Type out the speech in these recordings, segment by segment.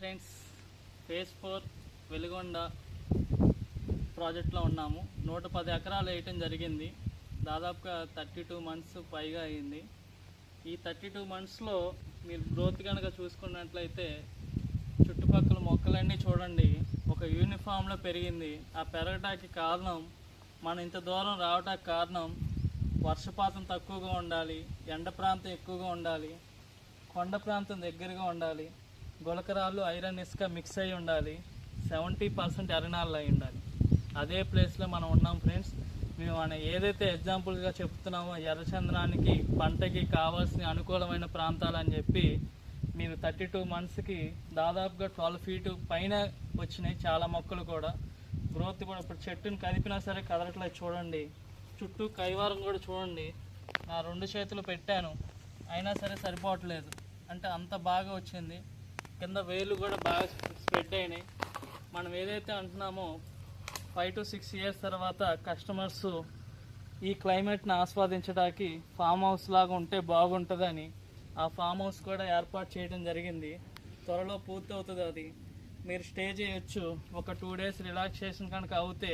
Friends, phase 4 Veligonda ప్రాజెక్ట్లో ఉన్నాము. 110 ఎకరాలు వేయటం జరిగింది. దాదాపుగా 32 మంత్స్ పైగా అయింది. ఈ 32 మంత్స్లో మీరు గ్రోత్ కనుక చూసుకున్నట్లయితే చుట్టుపక్కల మొక్కలన్నీ చూడండి, ఒక యూనిఫామ్లో పెరిగింది. ఆ పెరగటానికి కారణం, మనం ఇంత దూరం రావటానికి కారణం వర్షపాతం తక్కువగా ఉండాలి, ఎండ ప్రాంతం ఎక్కువగా ఉండాలి, కొండ ప్రాంతం దగ్గరగా ఉండాలి, గులకరాళ్ళు ఐరన్ ఇసుక మిక్స్ అయి ఉండాలి, 70% ఎర్రనాళ్ళు అయి ఉండాలి. అదే ప్లేస్లో మనం ఉన్నాం ఫ్రెండ్స్. మేము ఏదైతే ఎగ్జాంపుల్గా చెప్తున్నామో ఎర్రచందనానికి పంటకి కావాల్సిన అనుకూలమైన ప్రాంతాలు అని చెప్పి మీరు 32 మంత్స్కి దాదాపుగా 12 ఫీట్ పైన వచ్చినాయి. చాలా మొక్కలు కూడా గ్రోత్ కూడా ఇప్పుడు చెట్టుని కదిపినా సరే కదలట్లేదు. చూడండి, చుట్టూ కైవారం కూడా చూడండి. నా 2 చేతులు పెట్టాను, అయినా సరే సరిపోవట్లేదు. అంటే అంత బాగా వచ్చింది. కింద వేలు కూడా బాగా స్ప్రెడ్ అయినాయి. మనం ఏదైతే అంటున్నామో 5 to 6 ఇయర్స్ తర్వాత కస్టమర్స్ ఈ క్లైమేట్ని ఆస్వాదించడానికి ఫామ్ హౌస్ లాగా ఉంటే బాగుంటుందని ఆ ఫామ్ హౌస్ కూడా ఏర్పాటు చేయడం జరిగింది. త్వరలో పూర్తి అవుతుంది. అది మీరు స్టే చేయొచ్చు. ఒక 2 డేస్ రిలాక్సేషన్ కనుక అవుతే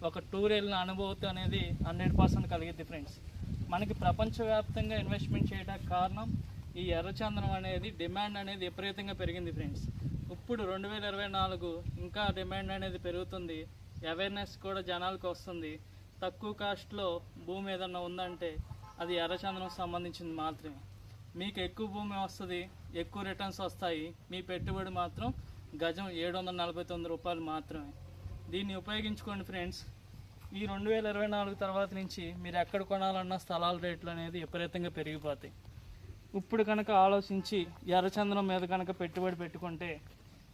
ఒక టూర్ వెళ్ళిన అనుభూతి అనేది 100% కలిగిద్ది ఫ్రెండ్స్. మనకి ప్రపంచవ్యాప్తంగా ఇన్వెస్ట్మెంట్ చేయడానికి కారణం ఈ ఎర్రచందనం అనేది డిమాండ్ అనేది విపరీతంగా పెరిగింది ఫ్రెండ్స్. ఇప్పుడు 2024 ఇంకా డిమాండ్ అనేది పెరుగుతుంది. అవేర్నెస్ కూడా జనాలకు వస్తుంది. తక్కువ కాస్ట్లో భూమి ఏదన్నా ఉందంటే అది ఎర్రచందనం సంబంధించింది మాత్రమే. మీకు ఎక్కువ భూమి వస్తుంది, ఎక్కువ రిటర్న్స్ వస్తాయి. మీ పెట్టుబడి మాత్రం గజం 749 రూపాయలు మాత్రమే. దీన్ని ఉపయోగించుకోండి ఫ్రెండ్స్. ఈ 2024 తర్వాత నుంచి మీరు ఎక్కడ కొనాలన్నా స్థలాల రేట్లు అనేది విపరీతంగా పెరిగిపోతాయి. ఇప్పుడు కనుక ఆలోచించి ఎర్రచందనం మీద కనుక పెట్టుబడి పెట్టుకుంటే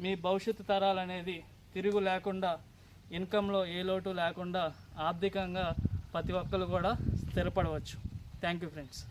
మీ భవిష్యత్తు తరాలు అనేది తిరుగు లేకుండా, ఇన్కంలో ఏ లోటు లేకుండా ఆర్థికంగా ప్రతి ఒక్కరు కూడా స్థిరపడవచ్చు. Thank you friends.